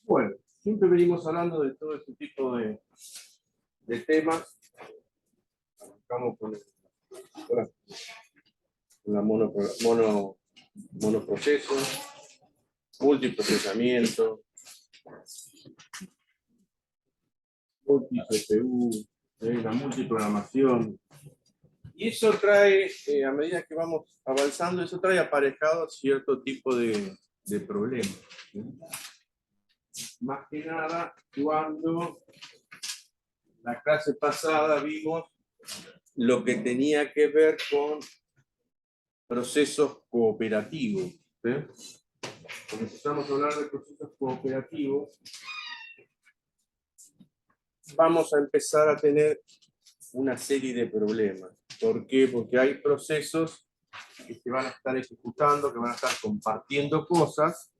Bueno, siempre venimos hablando de todo este tipo de temas. Arrancamos con la monoproceso, multiprocesamiento, multi-CPU, la multiprogramación. Y eso trae, a medida que vamos avanzando, eso trae aparejado cierto tipo de problemas. Más que nada, cuando la clase pasada vimos lo que tenía que ver con procesos cooperativos. Cuando empezamos a hablar de procesos cooperativos, vamos a empezar a tener una serie de problemas. ¿Por qué? Porque hay procesos que se van a estar ejecutando, que van a estar compartiendo cosas,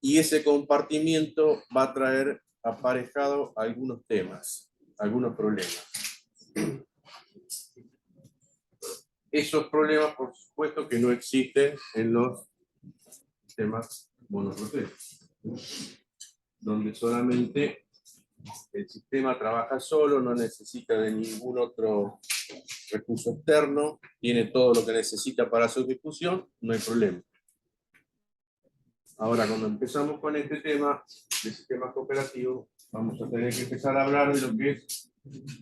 y ese compartimiento va a traer aparejado algunos temas, algunos problemas. Esos problemas, por supuesto, que no existen en los sistemas monoprocesos, donde solamente el sistema trabaja solo, no necesita de ningún otro recurso externo, tiene todo lo que necesita para su ejecución, no hay problema. Ahora, cuando empezamos con este tema de sistemas cooperativos, vamos a tener que empezar a hablar de lo que es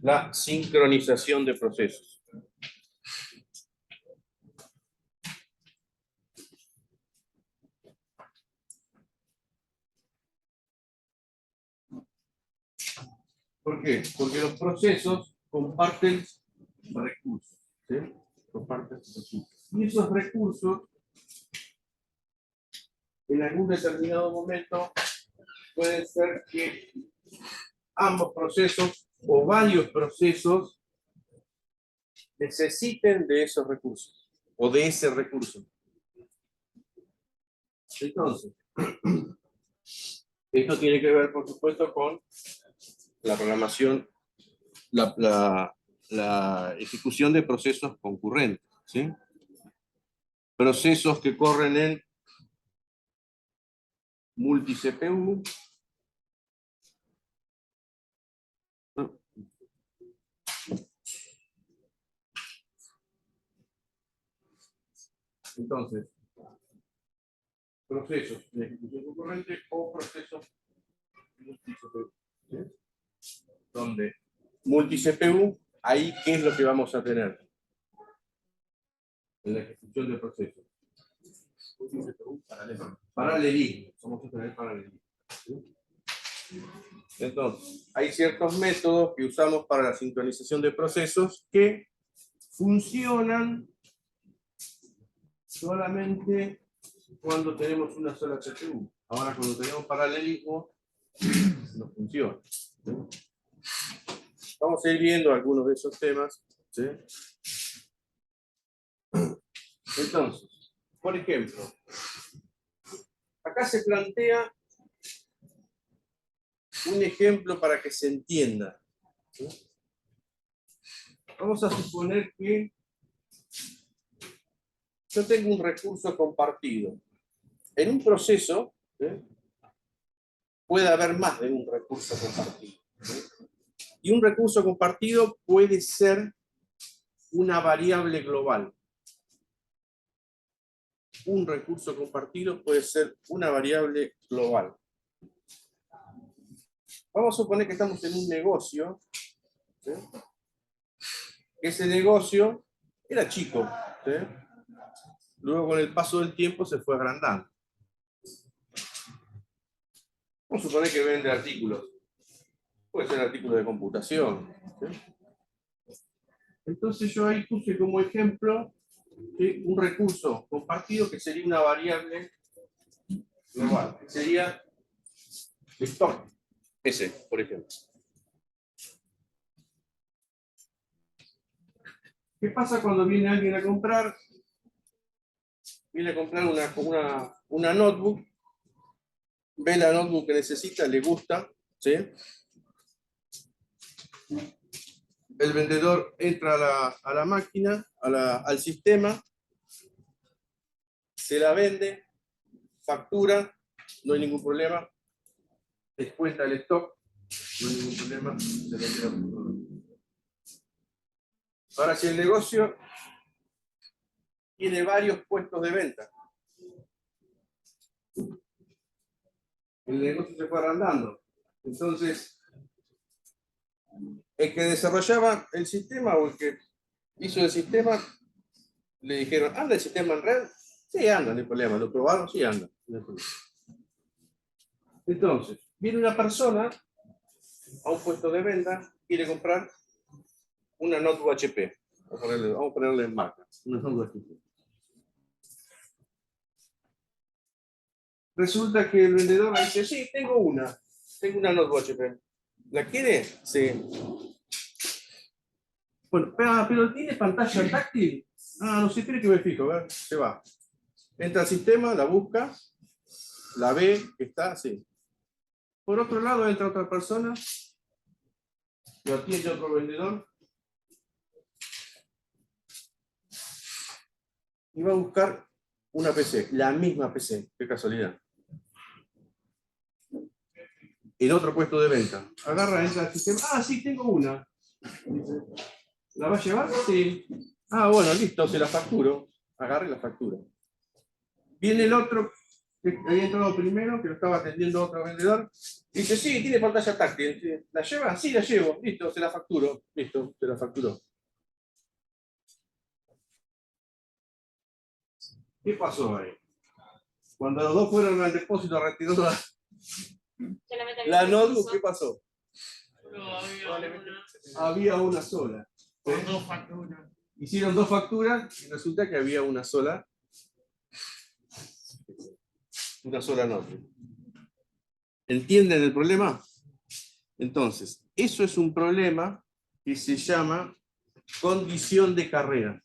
la sincronización de procesos. ¿Por qué? Porque los procesos comparten recursos, ¿sí? Comparten recursos. Y esos recursos, en algún determinado momento, pueden ser que ambos procesos o varios procesos necesiten de esos recursos o de ese recurso. Entonces, esto tiene que ver, por supuesto, con la programación, la ejecución de procesos concurrentes, ¿sí? Procesos que corren en multi-CPU, entonces, procesos de ejecución concurrente o procesos multi-CPU, ¿sí? Donde multi-CPU, ahí, ¿qué es lo que vamos a tener en la ejecución del proceso? Paralelismo. Vamos a tener paralelismo, ¿sí? Entonces, hay ciertos métodos que usamos para la sincronización de procesos que funcionan solamente cuando tenemos una sola CPU. Ahora, cuando tenemos paralelismo, no funciona, ¿sí? Vamos a ir viendo algunos de esos temas, ¿sí? Entonces, por ejemplo, acá se plantea un ejemplo para que se entienda, ¿sí? Vamos a suponer que yo tengo un recurso compartido. En un proceso, ¿sí?, puede haber más de un recurso compartido, ¿sí? Y un recurso compartido puede ser una variable global. Un recurso compartido puede ser una variable global. Vamos a suponer que estamos en un negocio, ¿sí? Ese negocio era chico, ¿sí? Luego, con el paso del tiempo, se fue agrandando. Vamos a suponer que vende artículos. Puede ser artículos de computación, ¿sí? Entonces yo ahí puse como ejemplo, ¿sí?, un recurso compartido que sería una variable global, que sería stock ese, por ejemplo. ¿Qué pasa cuando viene alguien a comprar? Viene a comprar una notebook, ve la notebook que necesita, le gusta, ¿sí? El vendedor entra a la máquina, al sistema, se la vende, factura, no hay ningún problema, descuenta el stock, no hay ningún problema, se lo queda. Ahora, si el negocio tiene varios puestos de venta, el negocio se fue agrandando, entonces el que desarrollaba el sistema o el que hizo el sistema le dijeron, ¿anda el sistema en red? Sí, anda, no hay problema. ¿Lo probaron? Sí, anda. No hay problema. Entonces, viene una persona a un puesto de venta, quiere comprar una notebook HP. Vamos a ponerle en marca. Una notebook HP. Resulta que el vendedor dice, sí, tengo una notebook HP. ¿La quiere? Sí. Bueno, pero ¿tiene pantalla táctil? Ah, no sé, espere que me fijo, ¿ver? Se va. Entra al sistema, la busca, la ve, que está así. Por otro lado, entra otra persona, lo atiende otro vendedor, y va a buscar una PC, la misma PC, qué casualidad. En otro puesto de venta. Agarra, entra al sistema, ah, sí, tengo una. ¿La va a llevar? Sí. Ah, bueno, listo, se la facturo. Agarre la factura. Viene el otro, que había entrado primero, que lo estaba atendiendo otro vendedor, y dice, sí, tiene pantalla táctil. ¿La lleva? Sí, la llevo. Listo, se la facturo. Listo, se la facturó. ¿Qué pasó ahí? Cuando los dos fueron al depósito a retirar la notebook, ¿qué pasó? Había una sola. Por dos facturas. Hicieron dos facturas y resulta que había una sola notebook. ¿Entienden el problema? Entonces, eso es un problema que se llama condición de carrera.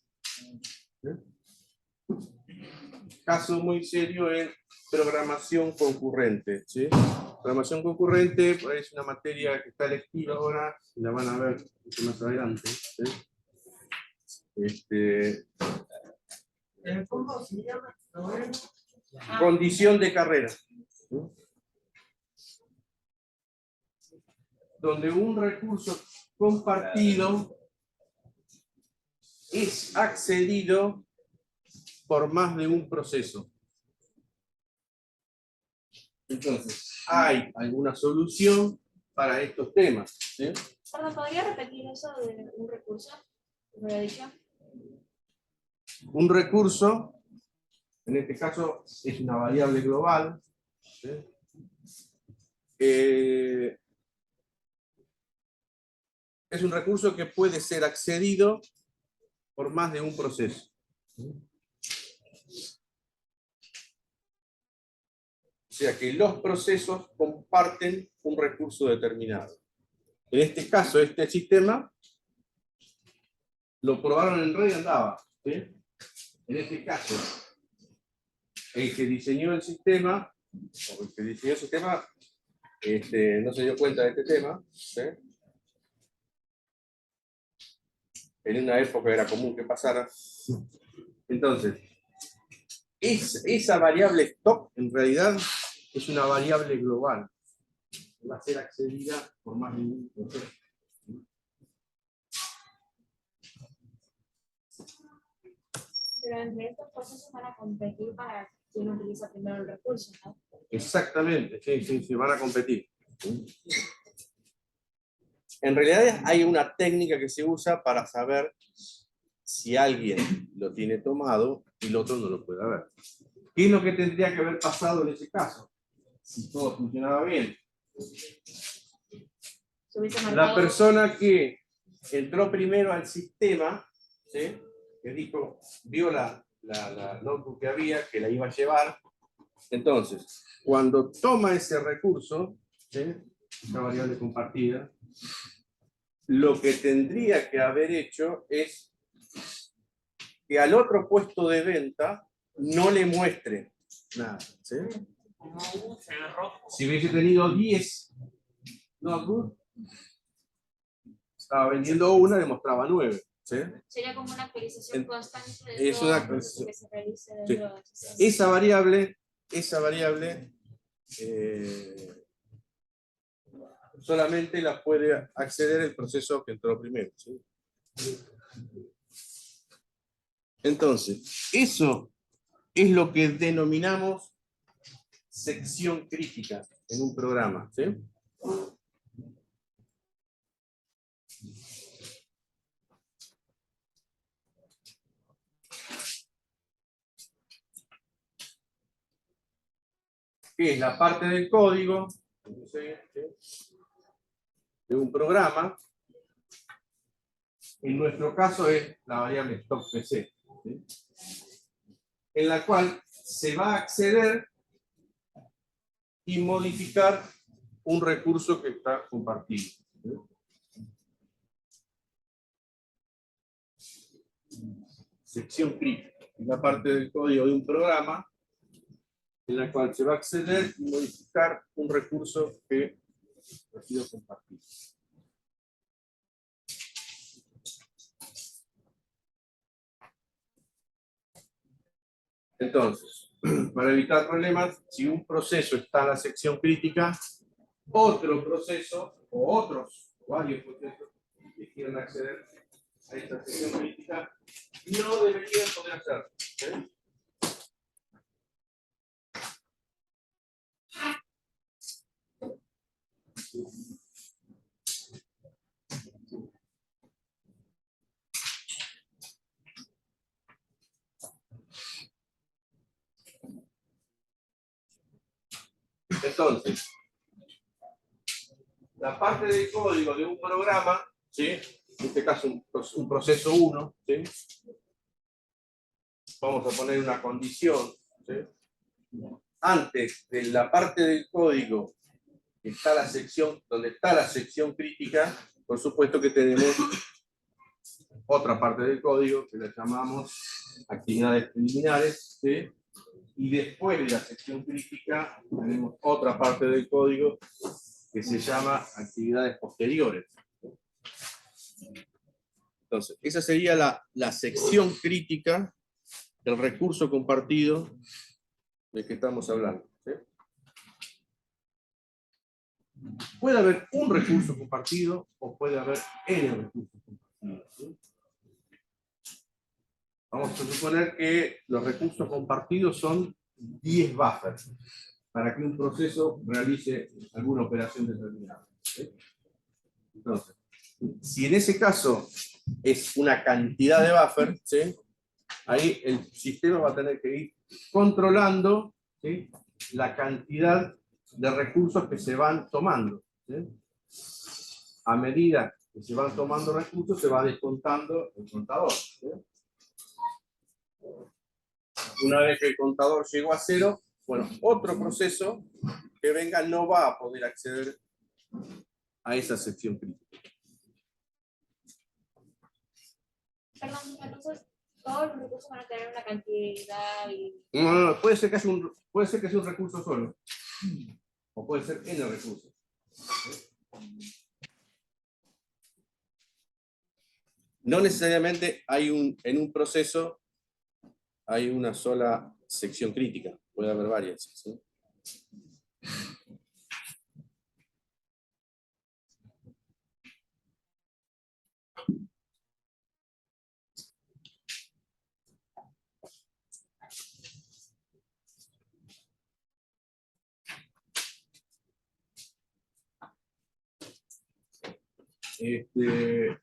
Caso muy serio en programación concurrente. ¿Sí? Programación concurrente es una materia que está electiva ahora, la van a ver mucho más adelante. ¿Sí? ¿Cómo se llama? Condición de carrera. ¿Sí? Donde un recurso compartido es accedido por más de un proceso. Entonces, hay alguna solución para estos temas. ¿Sí? Perdón, ¿podría repetir eso de un recurso? ¿Me había dicho? Un recurso, en este caso, es una variable global. ¿Sí? Es un recurso que puede ser accedido por más de un proceso. O sea que los procesos comparten un recurso determinado. En este caso, este sistema lo probaron en red y andaba. ¿Sí? En este caso, el que diseñó el sistema, o el que diseñó el sistema, no se dio cuenta de este tema. ¿Sí? En una época era común que pasara. Entonces, esa variable stock en realidad es una variable global. Va a ser accedida por más de un proceso. Pero entre estos procesos van a competir para quien utiliza primero el recurso, ¿no? Exactamente, sí, van a competir. En realidad hay una técnica que se usa para saber si alguien lo tiene tomado y el otro no lo puede ver. ¿Qué es lo que tendría que haber pasado en ese caso? Si todo funcionaba bien. La persona que entró primero al sistema, ¿sí? Que dijo, vio la notebook que había, que la iba a llevar. Entonces, cuando toma ese recurso, ¿sí? Esa variable compartida, lo que tendría que haber hecho es que al otro puesto de venta no le muestre nada. ¿Sí? Como se rojo. Si hubiese tenido 10 notebooks, estaba vendiendo una, demostraba 9. ¿Sí? Sería como una actualización constante de Es todo una el proceso que se realice Sí. dentro de HCM. Esa variable solamente la puede acceder el proceso que entró primero. ¿Sí? Entonces, eso es lo que denominamos sección crítica en un programa. ¿Sí? Que es la parte del código de un programa. En nuestro caso es la variable stock_pc, ¿sí? En la cual se va a acceder y modificar un recurso que está compartido. Sección crítica, es la parte del código de un programa en la cual se va a acceder y modificar un recurso que ha sido compartido. Entonces, para evitar problemas, si un proceso está en la sección crítica, otro proceso o otros, varios procesos que quieran acceder a esta sección crítica, no deberían poder hacerlo. ¿Sí? Entonces, la parte del código de un programa, ¿sí? En este caso un proceso 1, ¿sí? Vamos a poner una condición, ¿sí? Antes de la parte del código que está la sección, donde está la sección crítica, por supuesto que tenemos otra parte del código que la llamamos actividades preliminares, ¿sí? Y después de la sección crítica tenemos otra parte del código que se llama actividades posteriores. Entonces, esa sería la sección crítica del recurso compartido del que estamos hablando. ¿Sí? Puede haber un recurso compartido o puede haber N recursos compartidos. ¿Sí? Vamos a suponer que los recursos compartidos son 10 buffers para que un proceso realice alguna operación determinada. ¿Sí? Entonces, si en ese caso es una cantidad de buffer, ¿sí? Ahí el sistema va a tener que ir controlando, ¿sí? La cantidad de recursos que se van tomando. ¿Sí? A medida que se van tomando recursos, se va descontando el contador. ¿Sí? Una vez que el contador llegó a 0, bueno, otro proceso que venga no va a poder acceder a esa sección crítica. Perdón, entonces todos los recursos van a tener una cantidad y... No, puede ser que sea un recurso solo. O puede ser N recursos. No necesariamente en un proceso hay una sola sección crítica. Puede haber varias. ¿Sí?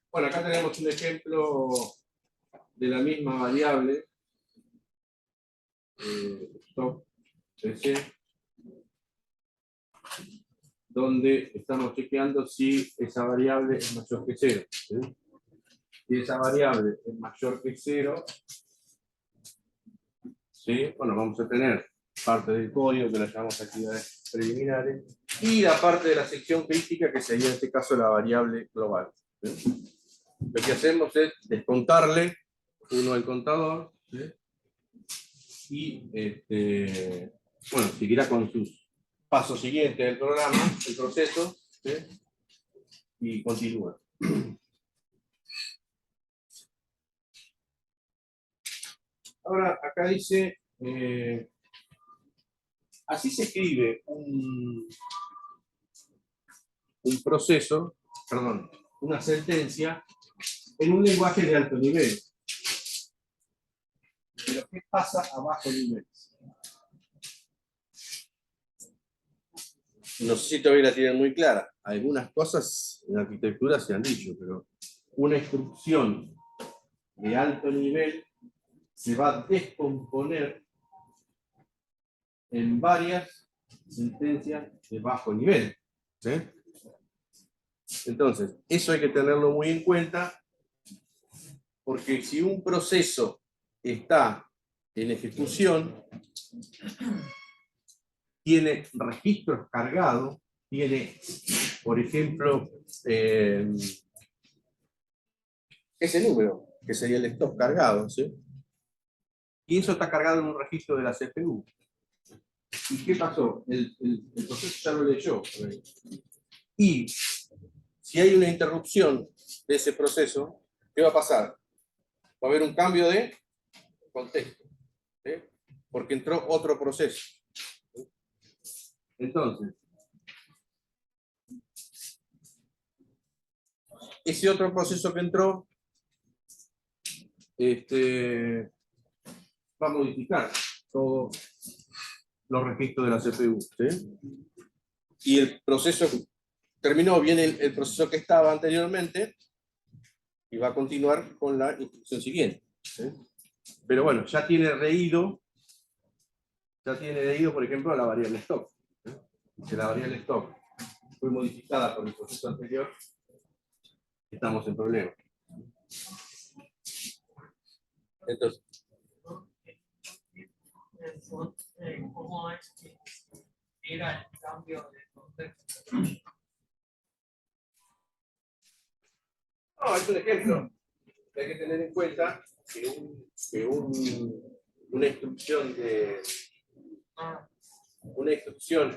Bueno, acá tenemos un ejemplo de la misma variable, stock_pc, donde estamos chequeando si esa variable es mayor que 0. ¿Sí? Si esa variable es mayor que 0, ¿sí? Bueno, vamos a tener parte del código que la llamamos actividades preliminares, y la parte de la sección crítica, que sería en este caso la variable global. ¿Sí? Lo que hacemos es descontarle uno al contador, ¿sí? Y bueno, seguirá con sus pasos siguientes del programa, el proceso, ¿sí? Y continúa. Ahora, acá dice, así se escribe un proceso, perdón, una sentencia en un lenguaje de alto nivel. Pero ¿qué pasa a bajo nivel? No sé si todavía la tienen muy clara. Algunas cosas en arquitectura se han dicho, pero una instrucción de alto nivel se va a descomponer en varias sentencias de bajo nivel. ¿Sí? Entonces, eso hay que tenerlo muy en cuenta, porque si un proceso está en ejecución, tiene registros cargados, tiene, por ejemplo, ese número, que sería el stop cargado, ¿sí? Y eso está cargado en un registro de la CPU. ¿Y qué pasó? El proceso ya lo leyó. Y si hay una interrupción de ese proceso, ¿qué va a pasar? Va a haber un cambio de contexto, ¿sí? Porque entró otro proceso. Entonces, ese otro proceso que entró va a modificar todos los registros de la CPU. ¿Sí? Y el proceso terminó, viene el proceso que estaba anteriormente y va a continuar con la instrucción siguiente. ¿Sí? Pero bueno, ya tiene leído, por ejemplo, la variable stop. ¿Sí? Si la variable stop fue modificada por el proceso anterior, estamos en problema. Entonces, ¿cómo es que era el cambio de contexto? no, es un ejemplo. Hay que tener en cuenta que una instrucción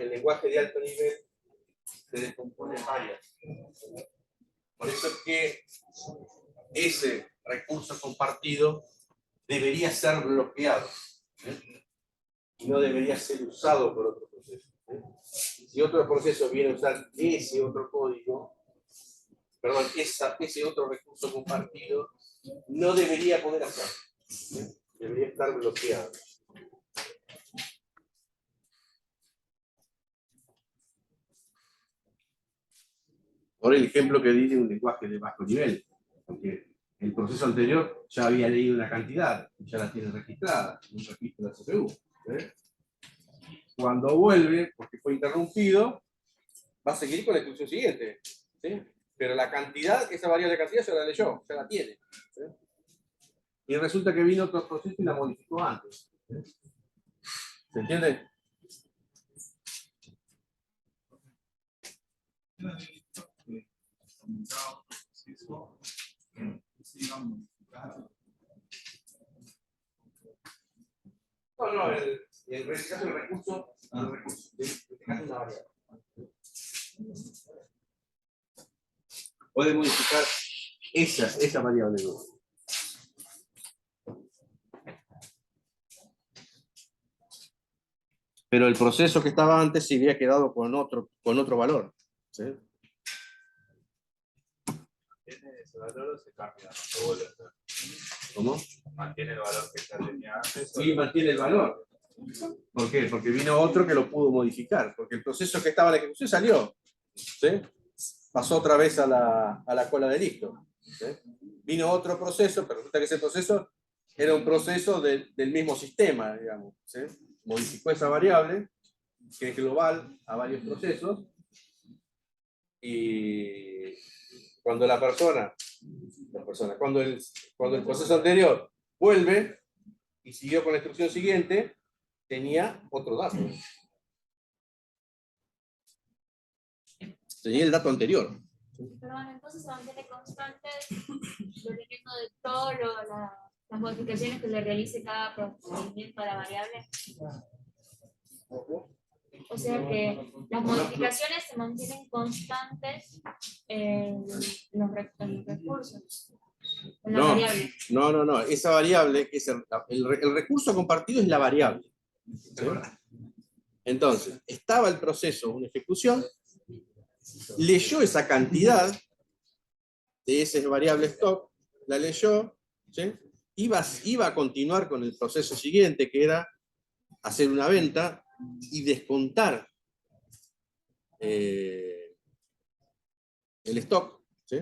en lenguaje de alto nivel se descompone en varias. Por eso es que ese recurso compartido debería ser bloqueado, ¿eh? Y no debería ser usado por otro proceso. ¿Eh? Si otro proceso viene a usar ese otro código, perdón, ese otro recurso compartido, no debería poder hacerlo. ¿Eh? Debería estar bloqueado. Por el ejemplo que di de un lenguaje de bajo nivel, porque el proceso anterior ya había leído una cantidad, ya la tiene registrada, un registro de la CPU. ¿Eh? Cuando vuelve, porque fue interrumpido, va a seguir con la instrucción siguiente. ¿Sí? Pero la cantidad, esa variable de cantidad ya la leyó, ya la tiene. ¿Sí? Y resulta que vino otro proceso y la modificó antes. ¿Sí? ¿Se entiende? No, en este caso el recurso, en este caso una variable. Puede modificar esa variable. Pero el proceso que estaba antes se había quedado con otro valor. ¿Sí? ¿Mantiene ese valor o se cambia? No se vuelve a hacer. ¿Cómo? ¿Mantiene el valor que ya tenía antes? Sí, mantiene el valor. ¿Por qué? Porque vino otro que lo pudo modificar. Porque el proceso que estaba en la ejecución salió. ¿Sí? Pasó otra vez a la cola de listo. ¿Sí? Vino otro proceso, pero resulta que ese proceso era un proceso del mismo sistema, digamos. ¿Sí? Modificó esa variable, que es global a varios procesos, y cuando cuando el proceso anterior vuelve y siguió con la instrucción siguiente, tenía otro dato. Sería el dato anterior. Perdón, entonces se mantiene constante dependiendo de todas las modificaciones que le realice cada procedimiento a la variable. O sea que las modificaciones se mantienen constantes en los recursos. En la No, variable. no. Esa variable, que es el recurso compartido es la variable. ¿Sí? Entonces, estaba el proceso, una ejecución, leyó esa cantidad de esa variable stock, la leyó, ¿sí? Iba a continuar con el proceso siguiente, que era hacer una venta y descontar el stock, ¿sí?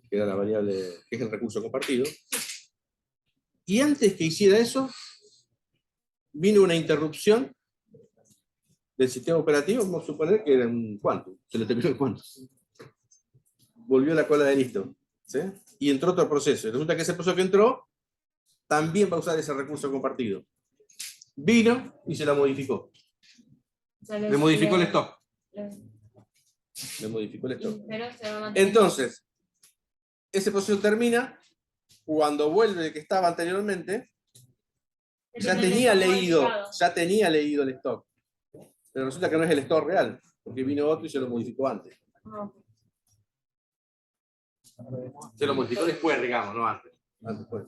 Que era la variable, que es el recurso compartido. Y antes que hiciera eso, vino una interrupción del sistema operativo, vamos a suponer que era un quantum, se le terminó el quantum. Volvió la cola de listo, ¿sí? Y entró otro proceso. Y resulta que ese proceso que entró también va a usar ese recurso compartido. Vino y se la modificó. O sea, Le modificó el stock. le- Le modificó el stock. pero se va a mantener. Entonces, ese proceso termina cuando vuelve el que estaba anteriormente. Ya tenía leído el stock. Pero resulta que no es el stock real, porque vino otro y se lo modificó antes. Se lo modificó después, digamos, no antes. Antes pues.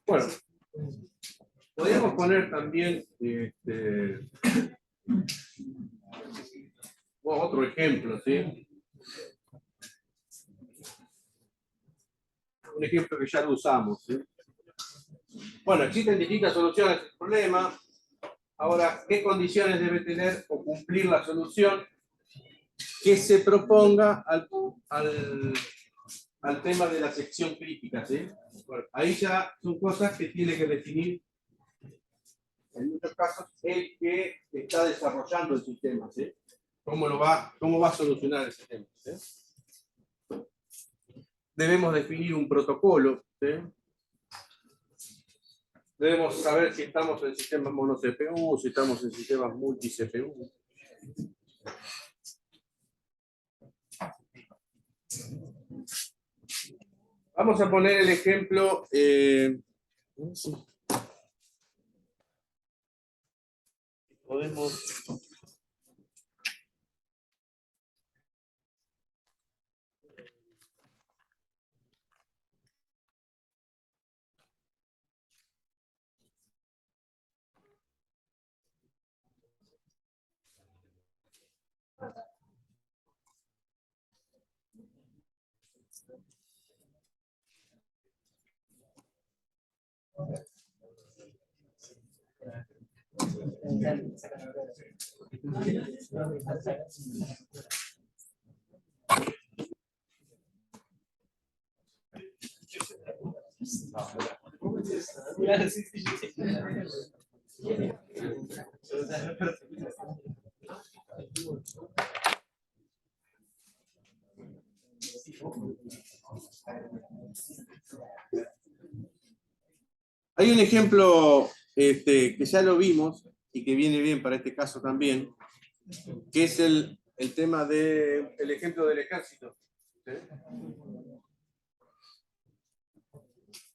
Bueno, podríamos poner también otro ejemplo, ¿sí? Un ejemplo que ya lo usamos, ¿sí? Bueno, existen distintas soluciones al problema. Ahora, ¿qué condiciones debe tener o cumplir la solución que se proponga al tema de la sección crítica, ¿sí? Bueno, ahí ya son cosas que tiene que definir, en muchos casos, el que está desarrollando el sistema, ¿sí? ¿Cómo va a solucionar el sistema? ¿Sí? Debemos definir un protocolo, ¿sí? Debemos saber si estamos en sistemas mono CPU, si estamos en sistemas multi CPU. Vamos a poner el ejemplo. Podemos. Hay un ejemplo que ya lo vimos y que viene bien para este caso también, que es el tema del ejemplo del ejército. ¿Sí?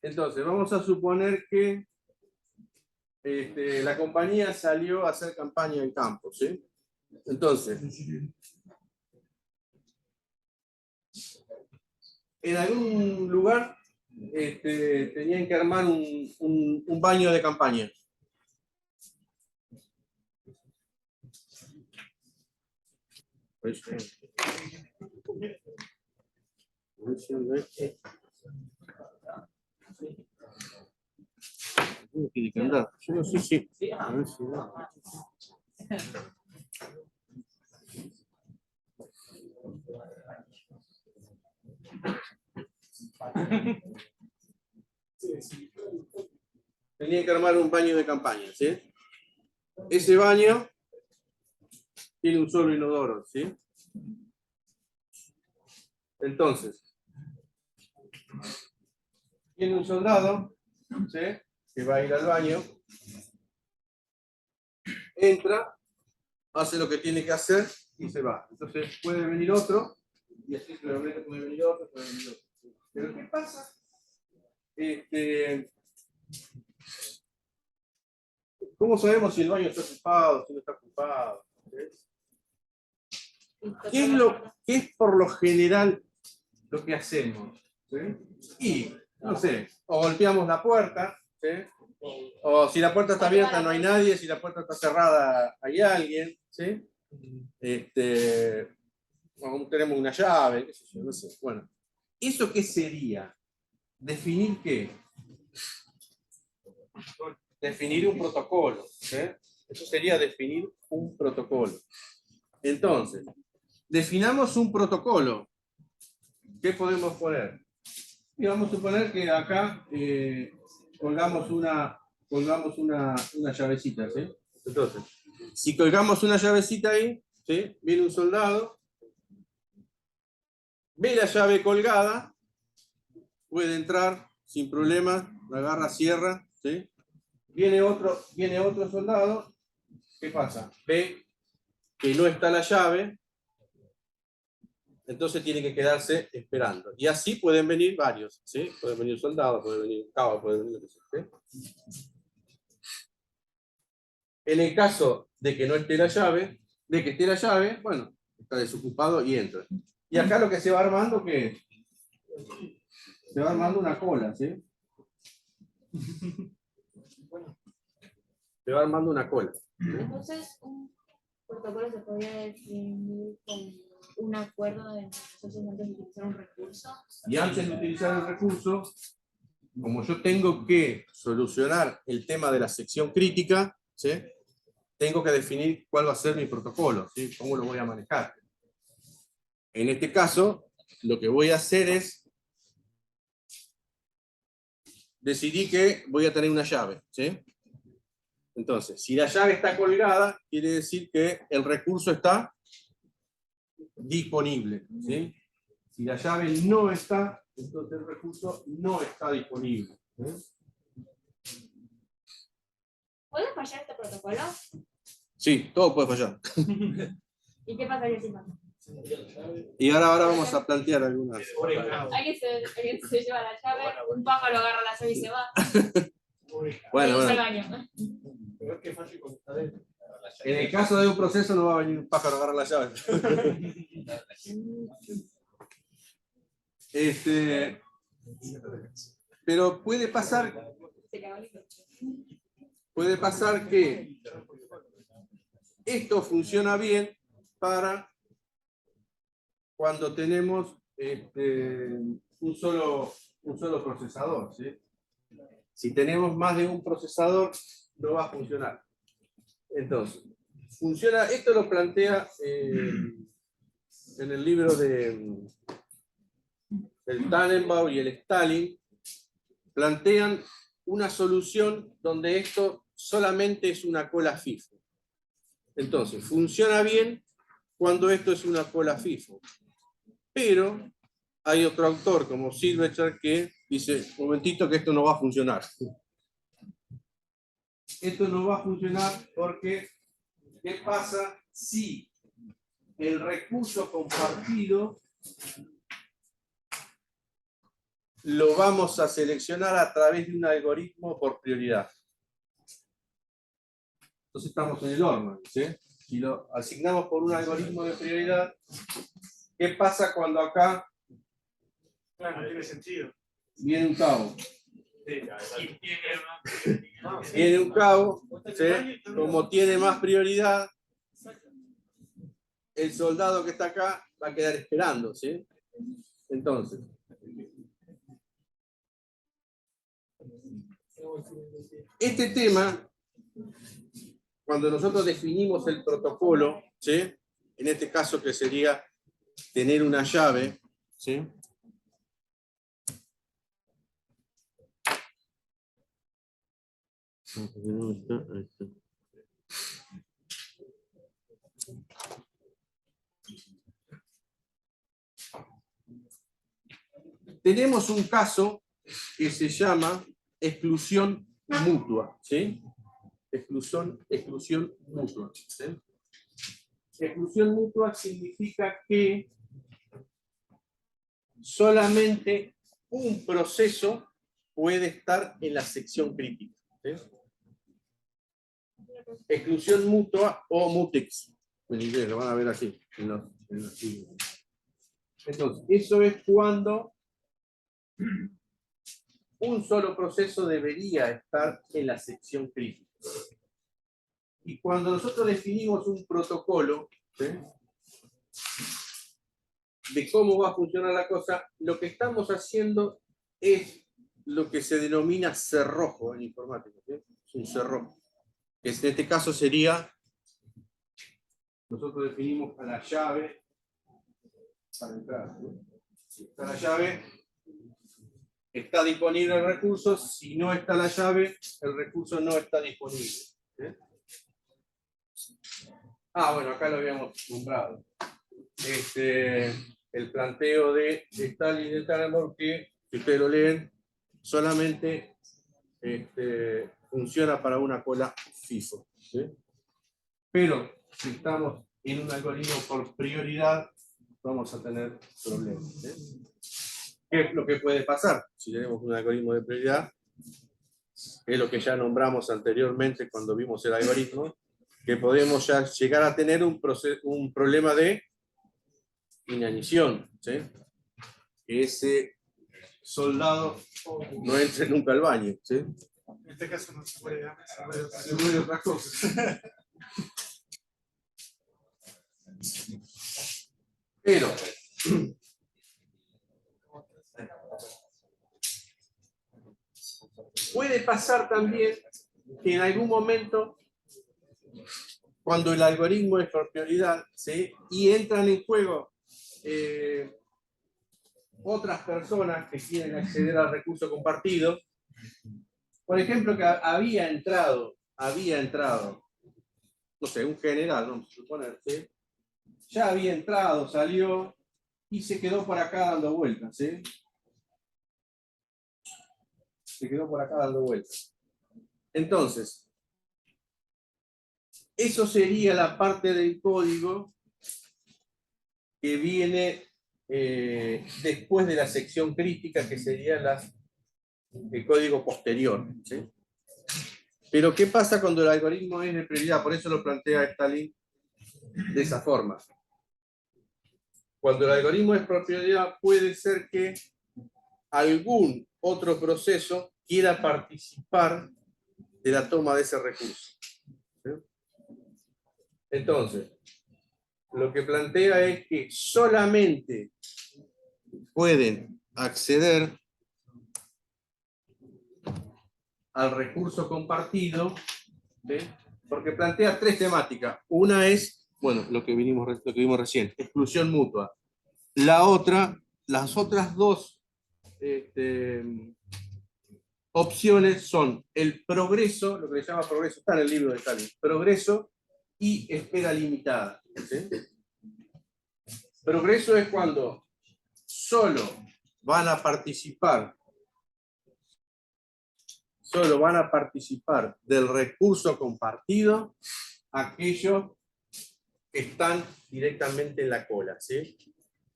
Entonces, vamos a suponer que la compañía salió a hacer campaña en campo, ¿sí? Entonces, en algún lugar tenían que armar un baño de campaña. Tiene que andar. Yo no sé si. A ver si no. Tenía que armar un baño de campaña, ¿sí? Ese baño tiene un solo inodoro, ¿sí? Entonces, tiene un soldado, ¿sí? Que va a ir al baño, entra, hace lo que tiene que hacer y se va. Entonces puede venir otro, y así seguramente puede venir otro, puede venir otro. Pero ¿qué pasa? ¿Cómo sabemos si el baño está ocupado, si no está ocupado? ¿Qué es por lo general lo que hacemos? ¿Sí? Y, no sé, o golpeamos la puerta, ¿sí? O si la puerta está abierta no hay nadie, si la puerta está cerrada hay alguien, ¿sí? O tenemos una llave, qué sé yo, no sé. Bueno, ¿eso qué sería? ¿Definir qué? Definir un protocolo, ¿sí? Eso sería definir un protocolo. Entonces, definamos un protocolo. ¿Qué podemos poner? Y vamos a suponer que acá colgamos una llavecita, ¿sí? Entonces, si colgamos una llavecita ahí, ¿sí? Viene un soldado, ve la llave colgada, puede entrar sin problema, la agarra, cierra, ¿sí? Viene otro soldado, ¿qué pasa? Ve que no está la llave, entonces tiene que quedarse esperando. Y así pueden venir varios, ¿sí? Pueden venir soldados, puede venir cabo, puede venir lo que sea, ¿sí? En el caso de que no esté la llave, de que esté la llave, bueno, está desocupado y entra. Y acá lo que se va armando, ¿qué es? Se va armando una cola, ¿sí? Se va armando una cola. Entonces, un protocolo se podría definir como un acuerdo de nosotros antes de utilizar un recurso. Y antes de utilizar el recurso, como yo tengo que solucionar el tema de la sección crítica, ¿sí? Tengo que definir cuál va a ser mi protocolo, ¿sí? Cómo lo voy a manejar. En este caso, lo que voy a hacer es decidir que voy a tener una llave, ¿sí? Entonces, si la llave está colgada, quiere decir que el recurso está disponible, ¿sí? Si la llave no está, entonces el recurso no está disponible, ¿sí? ¿Puede fallar este protocolo? Sí, todo puede fallar. ¿Y qué pasaría si no? Y ahora vamos a plantear algunas. Alguien se lleva la llave, un pájaro agarra la llave y se va. Bueno, Usa el bueno. baño. En el caso de un proceso no va a venir un pájaro a agarrar la llave. Pero puede pasar que esto funciona bien para cuando tenemos un solo procesador, ¿sí? Si tenemos más de un procesador, no va a funcionar. Entonces, funciona, esto lo plantea en el libro del Tannenbaum y el Stalin, plantean una solución donde esto solamente es una cola FIFO. Entonces, funciona bien cuando esto es una cola FIFO. Pero hay otro autor como Silverchair que dice, un momentito que esto no va a funcionar. Esto no va a funcionar porque, ¿qué pasa si el recurso compartido lo vamos a seleccionar a través de un algoritmo por prioridad? Entonces estamos en el horno, ¿sí? Si lo asignamos por un algoritmo de prioridad, ¿qué pasa cuando acá Claro, no tiene sentido. viene un cabo? Tiene un cabo, ¿sí? Como tiene más prioridad, el soldado que está acá va a quedar esperando, ¿sí? Entonces, Este tema, cuando nosotros definimos el protocolo, ¿sí? En este caso que sería tener una llave, ¿sí? Ahí está. Tenemos un caso que se llama exclusión mutua, ¿sí? Exclusión mutua, ¿sí? Exclusión mutua significa que solamente un proceso puede estar en la sección crítica, ¿sí? Exclusión mutua o mutex. En inglés lo van a ver así. Entonces, eso es cuando un solo proceso debería estar en la sección crítica. Y cuando nosotros definimos un protocolo, ¿sí? De cómo va a funcionar la cosa, lo que estamos haciendo es lo que se denomina cerrojo en informática, ¿sí? Es un cerrojo. Que en este caso sería, nosotros definimos a la llave para entrar, ¿no? Si está la llave, está disponible el recurso. Si no está la llave, el recurso no está disponible, ¿sí? Ah, bueno, acá lo habíamos nombrado. El planteo de Stalin y de Tannenbaum, que, si ustedes lo leen, solamente funciona para una cola FIFO, ¿sí? Pero si estamos en un algoritmo por prioridad, vamos a tener problemas, ¿sí? ¿Qué es lo que puede pasar si tenemos un algoritmo de prioridad? Es lo que ya nombramos anteriormente cuando vimos el algoritmo, que podemos ya llegar a tener un problema de inanición, ¿sí? Que ese soldado no entre nunca al baño, ¿sí? En este caso no se puede, Se puede otras cosas. Pero puede pasar también que en algún momento, cuando el algoritmo es por prioridad, ¿sí? Y entran en juego otras personas que quieren acceder al recurso compartido, por ejemplo, que había entrado, no sé, un general, vamos a suponer, ¿sí? Ya había entrado, salió y se quedó por acá dando vueltas, ¿sí? Se quedó por acá dando vueltas. Entonces, eso sería la parte del código que viene después de la sección crítica, que sería el código posterior, ¿sí? Pero ¿qué pasa cuando el algoritmo es de prioridad? Por eso lo plantea Stalin de esa forma. Cuando el algoritmo es por prioridad, puede ser que algún otro proceso quiera participar de la toma de ese recurso, ¿sí? Entonces, lo que plantea es que solamente pueden acceder al recurso compartido, ¿sí? Porque plantea tres temáticas. Una es, bueno, lo que vimos recién, exclusión mutua. La otra, las otras dos opciones son el progreso, lo que se llama progreso, está en el libro de Stalin, progreso y espera limitada, ¿sí? Progreso es cuando solo van a participar del recurso compartido aquellos que están directamente en la cola, ¿sí?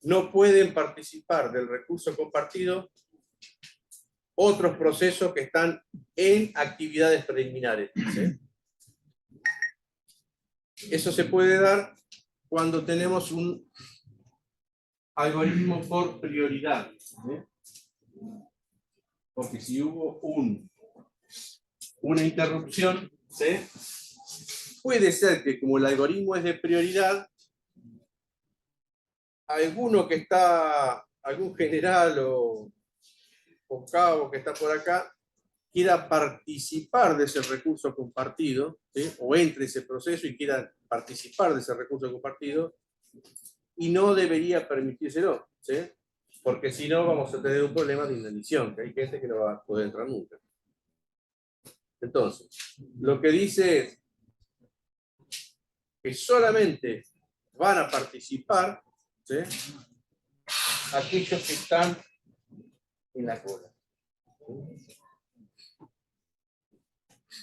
No pueden participar del recurso compartido otros procesos que están en actividades preliminares, ¿sí? Eso se puede dar cuando tenemos un algoritmo por prioridad, ¿sí? Porque si hubo una interrupción, ¿sí? Puede ser que como el algoritmo es de prioridad, algún general o cabo que está por acá, quiera participar de ese recurso compartido, ¿sí? O entre ese proceso y quiera participar de ese recurso compartido, y no debería permitírselo, ¿sí? Porque si no vamos a tener un problema de inanición, que hay gente que no va a poder entrar nunca. Entonces, lo que dice es que solamente van a participar, ¿sí? Aquellos que están en la cola.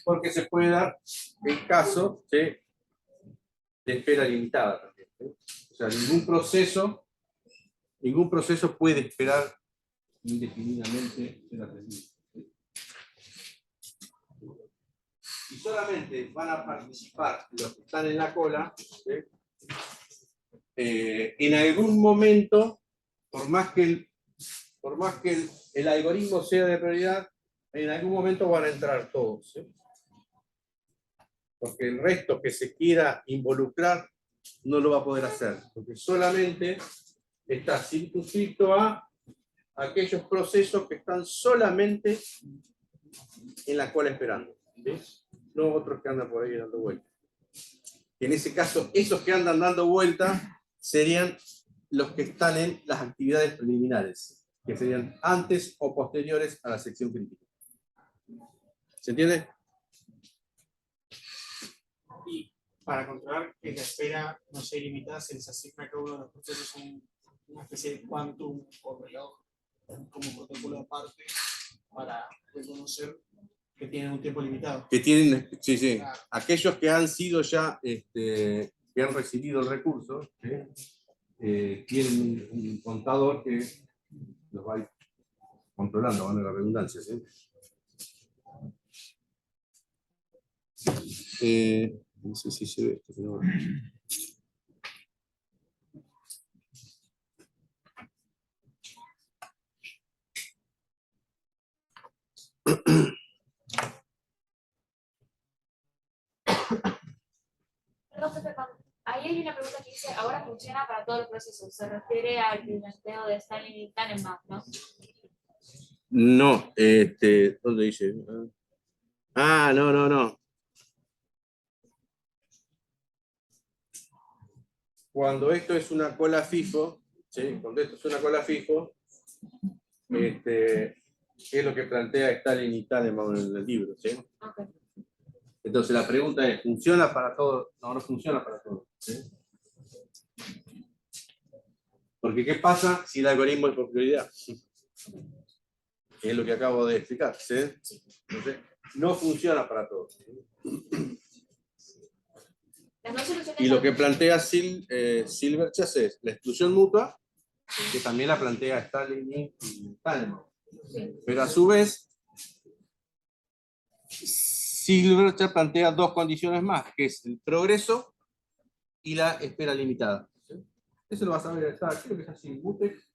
Porque se puede dar el caso, ¿sí? De espera limitada también, ¿sí? O sea, ningún proceso puede esperar indefinidamente en la atendido. Y solamente van a participar los que están en la cola, ¿sí? En algún momento, por más que el algoritmo sea de prioridad, en algún momento van a entrar todos, ¿sí? Porque el resto que se quiera involucrar no lo va a poder hacer, porque solamente está circunscrito a aquellos procesos que están solamente en la cola esperando, ¿sí? No otros que andan por ahí dando vueltas. En ese caso, esos que andan dando vueltas serían los que están en las actividades preliminares, que serían antes o posteriores a la sección crítica. ¿Se entiende? Y para controlar que la espera no sea ilimitada, se les asigna a cada uno de los procesos una especie de quantum o reloj como protocolo aparte para reconocer que tienen un tiempo limitado. Que tienen, sí, sí. Aquellos que han sido ya, que han recibido el recurso, ¿sí? Tienen un contador que los va a ir controlando, van a la redundancia, ¿sí? No sé si se ve esto, pero bueno. Ahí hay una pregunta que dice, ahora funciona para todos los procesos. Se refiere al planteo de Stalin y Tannenbaum, ¿no? No, ¿dónde dice? Ah, no. Cuando esto es una cola FIFO, ¿sí? Cuando esto es una cola FIFO, es lo que plantea Stalin y Tannenbaum en el libro, ¿sí? Okay. Entonces la pregunta es, ¿funciona para todos? No, no funciona para todos, ¿sí? Porque ¿qué pasa si el algoritmo es por prioridad? Es lo que acabo de explicar, ¿sí? Entonces, no funciona para todos. Las dos soluciones Y lo son- que plantea Silverchas es la exclusión mutua, que también la plantea Stalin y Tannenbaum. Sí. Pero a su vez, Silverchas plantea dos condiciones más, que es el progreso y la espera limitada. ¿Sí? Eso lo vas a ver, está, creo que es así, Mutex,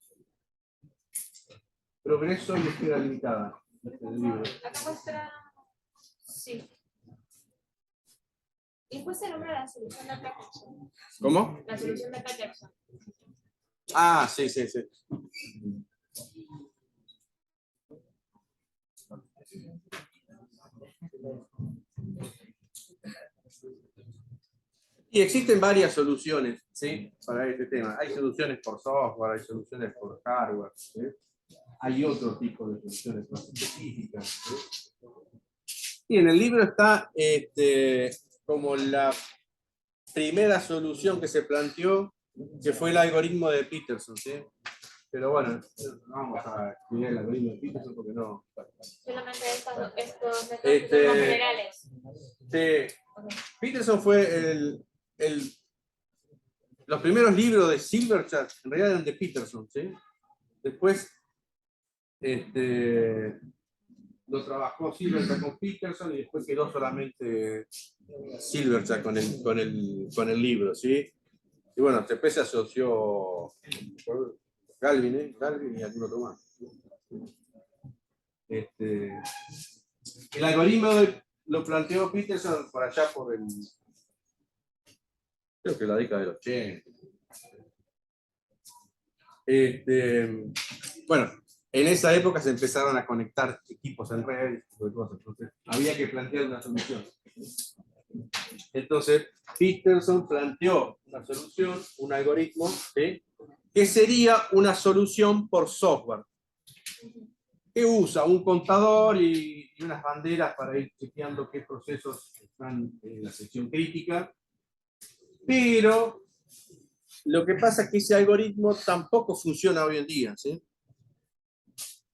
progreso y espera limitada. En el libro. Acá muestra... Sí. Y después se nombra la solución de Peterson. ¿Cómo? La solución de Peterson. Ah, sí. Y existen varias soluciones, ¿sí? Para este tema. Hay soluciones por software, hay soluciones por hardware, ¿sí? Hay otro tipo de soluciones más específicas, ¿sí? Y en el libro está como la primera solución que se planteó, que fue el algoritmo de Peterson, ¿sí? Pero bueno, no vamos a estudiar el algoritmo de Peterson porque no. Solamente estos métodos son más generales. Sí. Peterson fue los primeros libros de Silverchats, en realidad eran de Peterson, ¿sí? Después lo trabajó Silverchat con Peterson y después quedó solamente Silverchat con el libro, ¿sí? Y bueno, después se asoció Galvin y algún otro más. El algoritmo lo planteó Peterson por allá por creo que la década del 80. Bueno, En esa época se empezaron a conectar equipos en red, ese tipo de cosas. Entonces, había que plantear una solución. Entonces, Peterson planteó una solución, un algoritmo, ¿sí?, que sería una solución por software, que usa un contador y unas banderas para ir chequeando qué procesos están en la sección crítica. Pero lo que pasa es que ese algoritmo tampoco funciona hoy en día, ¿sí?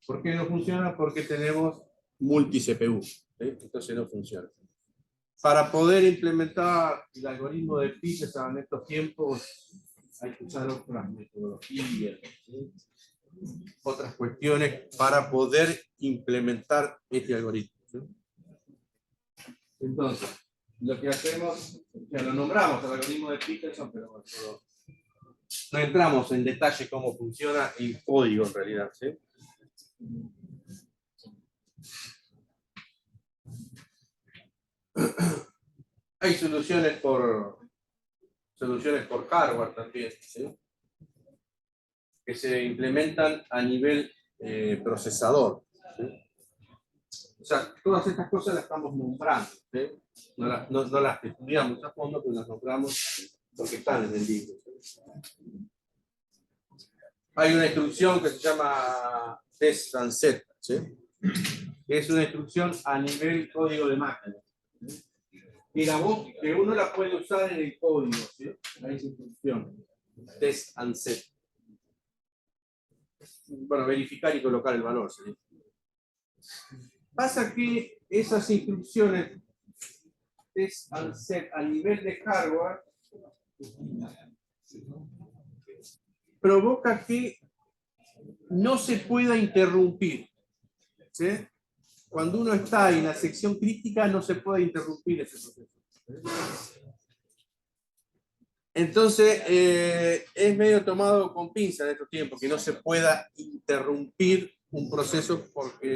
¿Por qué no funciona? Porque tenemos multi-CPU, ¿sí? Entonces no funciona. Para poder implementar el algoritmo de Peterson en estos tiempos, hay que usar otras metodologías, ¿sí?, otras cuestiones para poder implementar este algoritmo, ¿sí? Entonces, lo que hacemos, ya lo nombramos, el algoritmo de Peterson, pero no entramos en detalle cómo funciona en código en realidad, ¿sí? Hay soluciones por hardware también, ¿sí?, que se implementan a nivel procesador, ¿sí? O sea, todas estas cosas las estamos nombrando, ¿sí? No las estudiamos a fondo, pero las nombramos porque están en el libro, ¿sí? Hay una instrucción que se llama test and set, ¿sí?, que es una instrucción a nivel código de máquina, ¿sí?, que uno la puede usar en el código, ¿sí?, esa instrucción, test and set. Bueno, verificar y colocar el valor, ¿sí? Pasa que esas instrucciones test and set a nivel de hardware provoca que no se pueda interrumpir, ¿sí? Cuando uno está en la sección crítica no se puede interrumpir ese proceso. Entonces, es medio tomado con pinza en estos tiempos, que no se pueda interrumpir un proceso porque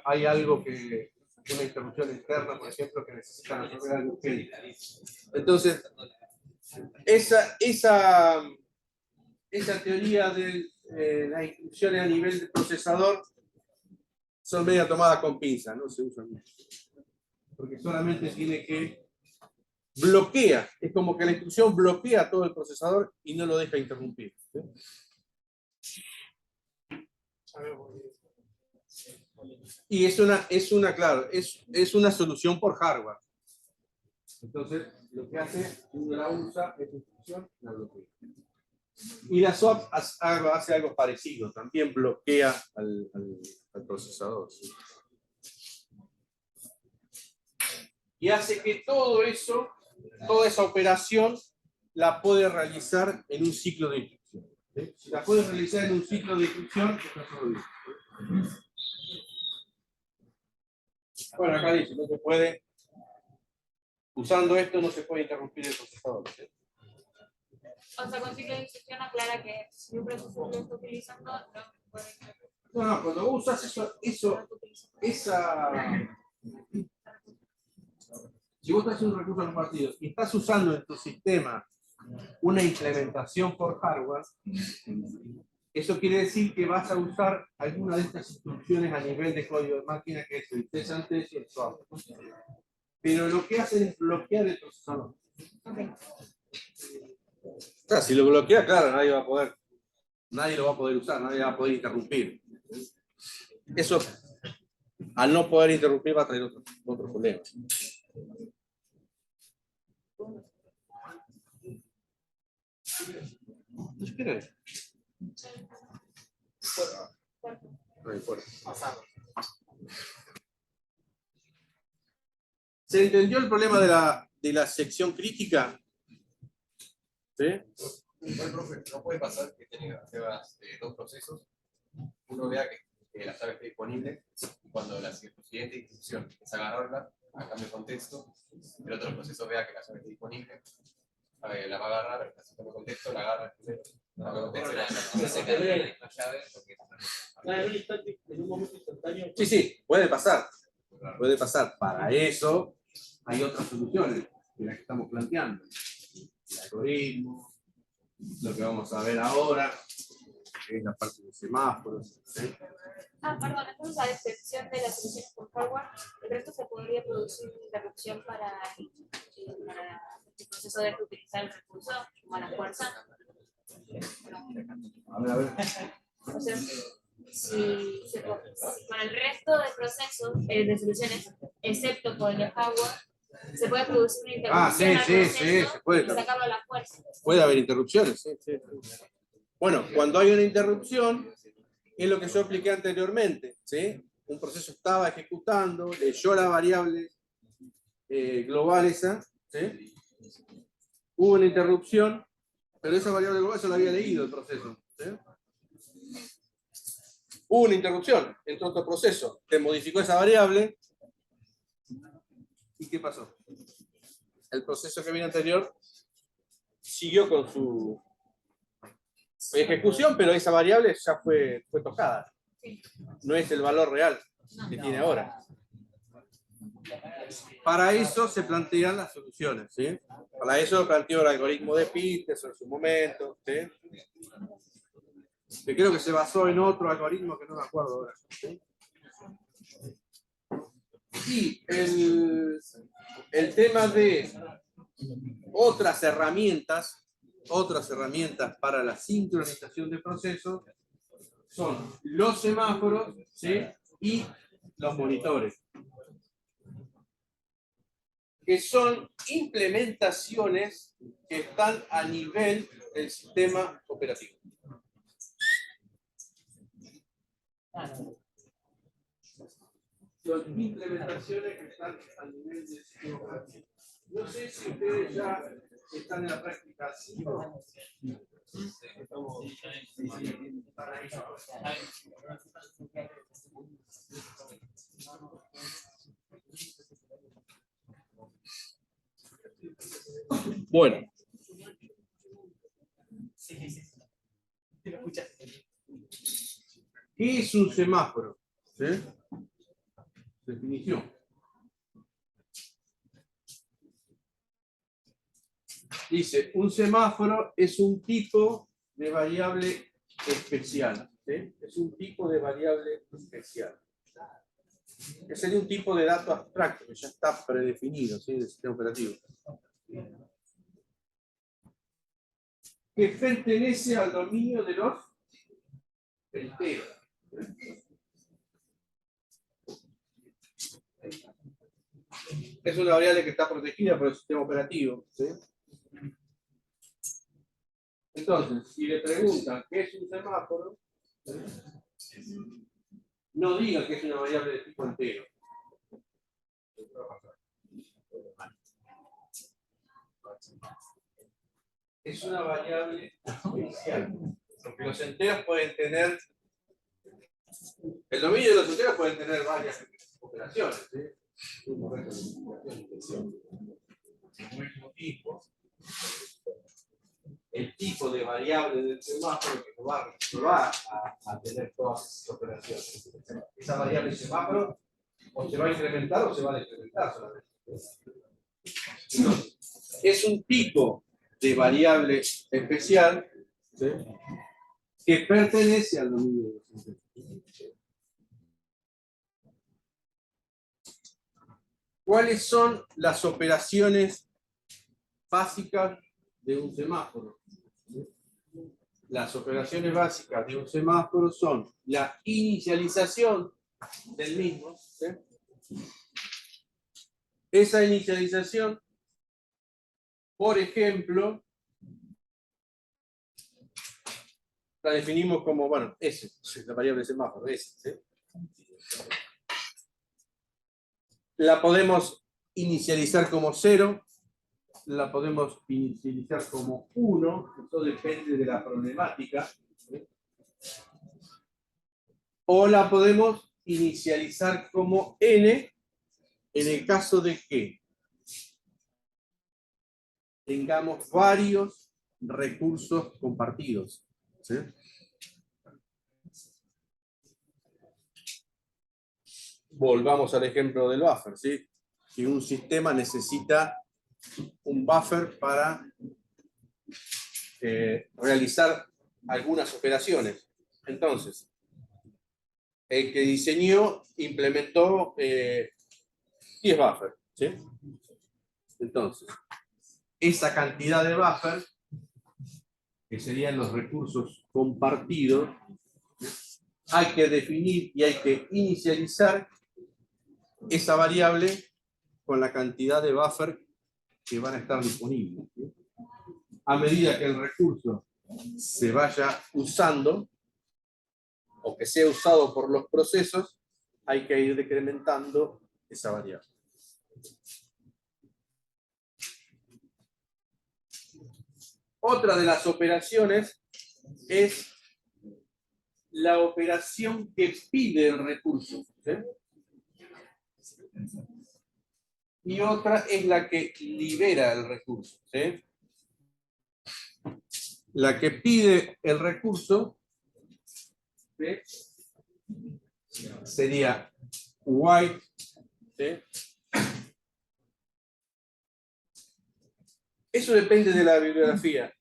hay algo que, una interrupción externa, por ejemplo, que necesita resolver algo urgente. Entonces, esa teoría de las instrucciones a nivel de procesador son medio tomadas con pinza, no se usan mucho. Porque solamente tiene que bloquea, es como que la instrucción bloquea todo el procesador y no lo deja interrumpir, ¿sí? Y claro, es una solución por hardware. Entonces, lo que hace, uno la usa, esa instrucción, la bloquea. Y la SWAP hace algo parecido, también bloquea al procesador, ¿sí? Y hace que todo eso, toda esa operación, la puede realizar en un ciclo de instrucción, ¿sí? Si la puede realizar en un ciclo de instrucción, está todo bien. Bueno, acá dice, no se puede, usando esto no se puede interrumpir el procesador, ¿sí? O sea, con ciclo de instrucción aclara que si un procesador lo está utilizando, no puede interrumpir. No, cuando usas si vos estás en un recurso compartido y estás usando en tu sistema una implementación por hardware, eso quiere decir que vas a usar alguna de estas instrucciones a nivel de código de máquina, que es el test and test y el swap. Pero lo que hace es bloquear el procesador. Okay. O sea, si lo bloquea, claro, nadie lo va a poder usar, nadie va a poder interrumpir. Eso, al no poder interrumpir, va a traer otro problema. ¿Se entendió el problema de la sección crítica? ¿Sí? Igual, profe, no puede pasar que tengas dos procesos. Uno vea que la llave esté disponible cuando la siguiente instrucción es agarrarla a cambio de contexto. El otro proceso vea que la llave esté disponible, la va a agarrar, a cambio de contexto, la agarra primero. Sí, puede pasar. Puede pasar. Para eso hay otras soluciones que las que estamos planteando. El algoritmo, lo que vamos a ver ahora. que es la parte de semáforos. ¿Sí? Perdón, entonces a excepción de las soluciones por hardware, el resto se podría producir una interrupción para el proceso de reutilizar el recurso como a la fuerza. A ver. O sea, si con el resto de procesos, de soluciones, excepto por el hardware, se puede producir una interrupción al proceso se puede. y sacarlo a la fuerza. Puede haber interrupciones. Sí. Bueno, cuando hay una interrupción, es lo que yo expliqué anteriormente. ¿Sí? Un proceso estaba ejecutando, leyó la variable global esa, ¿sí? Hubo una interrupción, pero esa variable global se la había leído el proceso. ¿Sí? Hubo una interrupción, entró otro proceso, te modificó esa variable. ¿Y qué pasó? El proceso que viene anterior siguió con su ejecución, pero esa variable ya fue tocada. No es el valor real que tiene ahora. Para eso se plantean las soluciones. ¿Sí? Para eso planteó el algoritmo de Peterson en su momento. ¿Sí? Que creo que se basó en otro algoritmo que no me acuerdo ahora. ¿Sí? Y el tema de otras herramientas para la sincronización de procesos son los semáforos, ¿sí? Y los monitores, que son implementaciones que están a nivel del sistema operativo. Son implementaciones que están a nivel del sistema operativo. No sé si ustedes ya están en la práctica 5. Bueno. ¿Qué es un semáforo? ¿Sí? Definición. Dice, un semáforo es un tipo de variable especial. ¿Sí? Es un tipo de variable especial. Que sería un tipo de dato abstracto, que ya está predefinido, ¿sí? Del sistema operativo. Que pertenece al dominio de los enteros. Es una variable que está protegida por el sistema operativo. ¿Sí? Entonces, si le preguntan qué es un semáforo, no diga que es una variable de tipo entero. Es una variable especial. Porque los enteros pueden tener. El dominio de los enteros pueden tener varias operaciones. ¿Sí? El mismo tipo. El tipo de variable del semáforo que no va a tener todas esas operaciones. Esa variable semáforo o se va a incrementar o se va a decrementar solamente. Entonces, es un tipo de variable especial, ¿sí? Que pertenece al dominio de los enteros. ¿Cuáles son las operaciones básicas de un semáforo? Las operaciones básicas de un semáforo son la inicialización del mismo. ¿Sí? Esa inicialización, por ejemplo, la definimos como, bueno, S, la variable semáforo, S. ¿Sí? La podemos inicializar como 0, la podemos inicializar como 1, eso depende de la problemática. ¿Sí? O la podemos inicializar como n en el caso de que tengamos varios recursos compartidos. ¿Sí? Volvamos al ejemplo del buffer. ¿Sí? Si un sistema necesita un buffer para realizar algunas operaciones. Entonces, el que diseñó, implementó 10 buffers, ¿sí? Entonces, esa cantidad de buffer, que serían los recursos compartidos, hay que definir y hay que inicializar esa variable con la cantidad de buffer que van a estar disponibles. A medida que el recurso se vaya usando o que sea usado por los procesos, hay que ir decrementando esa variable. Otra de las operaciones es la operación que pide el recurso, ¿sí? Y otra es la que libera el recurso, ¿sí? La que pide el recurso, ¿sí?, sería white, ¿sí? Eso depende de la bibliografía.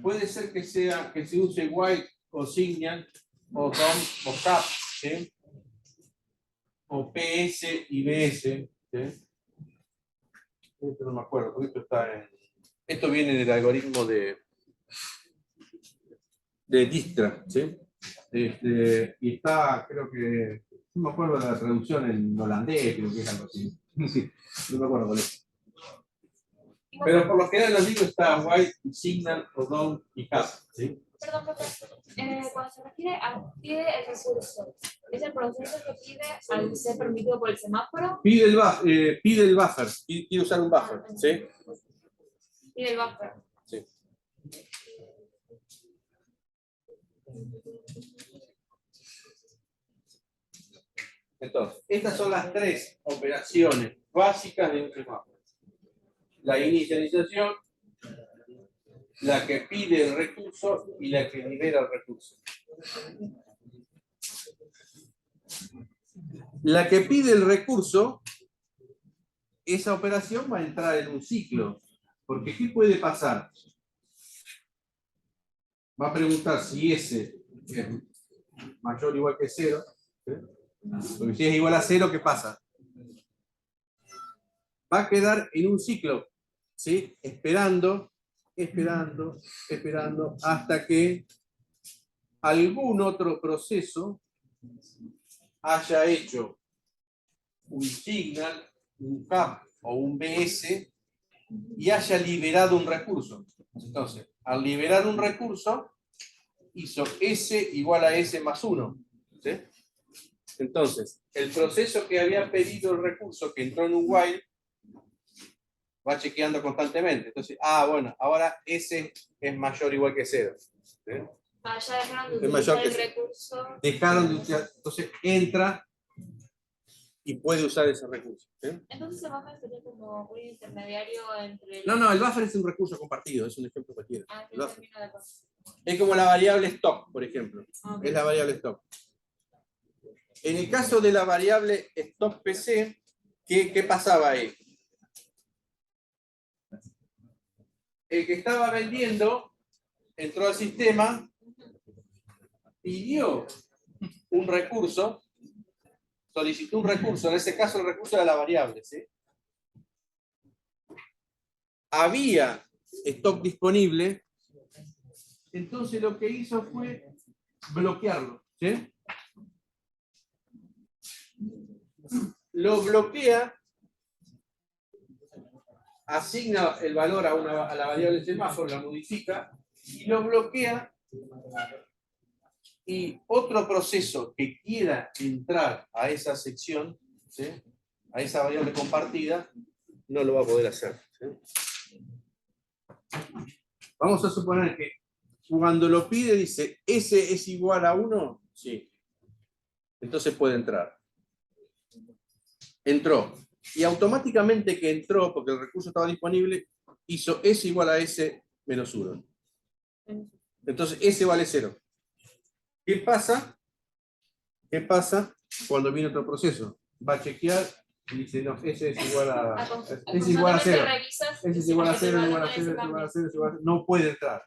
Puede ser que se use white o signal o DOM o cap, ¿sí?, o PS y BS, ¿sí? Esto no me acuerdo, porque esto viene del algoritmo de Dijkstra, ¿sí? Y está, creo que, no me acuerdo de la traducción en holandés, creo que es algo así. Sí, no me acuerdo cuál es. Pero por lo general en los libros está white, signal, o DOM y cap, ¿sí? Perdón, cuando se refiere a pide el recurso, ¿es el proceso que pide al ser permitido por el semáforo? Pide el buffer, quiere usar un buffer, ¿sí? Pide el buffer. Sí. Entonces, estas son las tres operaciones básicas de un semáforo. La inicialización, la que pide el recurso y la que libera el recurso. La que pide el recurso, esa operación va a entrar en un ciclo. Porque ¿qué puede pasar? Va a preguntar si S es mayor o igual que 0. ¿Sí? Porque si es igual a 0, ¿qué pasa? Va a quedar en un ciclo, ¿sí? Esperando hasta que algún otro proceso haya hecho un signal, un cap o un BS y haya liberado un recurso. Entonces, al liberar un recurso, hizo S igual a S más 1. ¿Sí? Entonces, el proceso que había pedido el recurso, que entró en un while, va chequeando constantemente. Entonces, bueno, ahora S es mayor o igual que 0. ¿Sí? Ya dejaron de Es mayor utilizar que el recurso. Dejaron de utilizar, entonces entra y puede usar ese recurso. ¿Sí? Entonces el buffer sería como un intermediario entre... No, el buffer es un recurso compartido, es un ejemplo cualquiera. que El buffer. termino de acuerdo. Es como la variable stop, por ejemplo. Ok. Es la variable stop. En el caso de la variable stop PC, ¿qué pasaba ahí? El que estaba vendiendo entró al sistema, pidió un recurso, solicitó un recurso, en ese caso el recurso era la variable, ¿sí? Había stock disponible, entonces lo que hizo fue bloquearlo, ¿sí? Lo bloquea, asigna el valor a la variable semáforo, la modifica y lo bloquea, y otro proceso que quiera entrar a esa sección, ¿sí?, a esa variable compartida, no lo va a poder hacer. ¿Sí? Vamos a suponer que cuando lo pide dice S es igual a 1, sí. Entonces puede entrar. Entró. Y automáticamente que entró, porque el recurso estaba disponible, hizo S igual a S menos 1. Entonces S vale 0. ¿Qué pasa? ¿Qué pasa cuando viene otro proceso? Va a chequear y dice, no, S es igual a 0. S es igual a 0, es igual a 0, es igual a 0, es igual a 0, no puede entrar.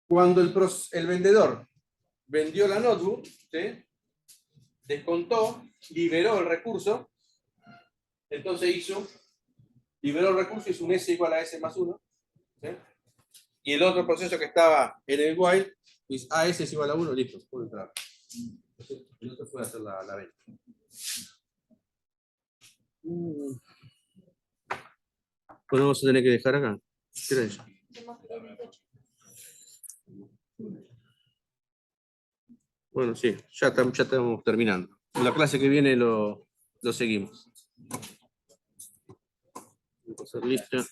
Cuando el vendedor vendió la notebook, ¿sí? Descontó, liberó el recurso, entonces liberó el recurso, hizo un S igual a S más 1, ¿sí? Y el otro proceso que estaba en el while, es AS es igual a 1, listo, puede entrar. El otro puede hacer la venta. Bueno, vamos a tener que dejar acá. ¿Qué era eso? Hacemos 28. Bueno, sí, ya estamos terminando. La clase que viene lo seguimos. Vamos a hacer lista.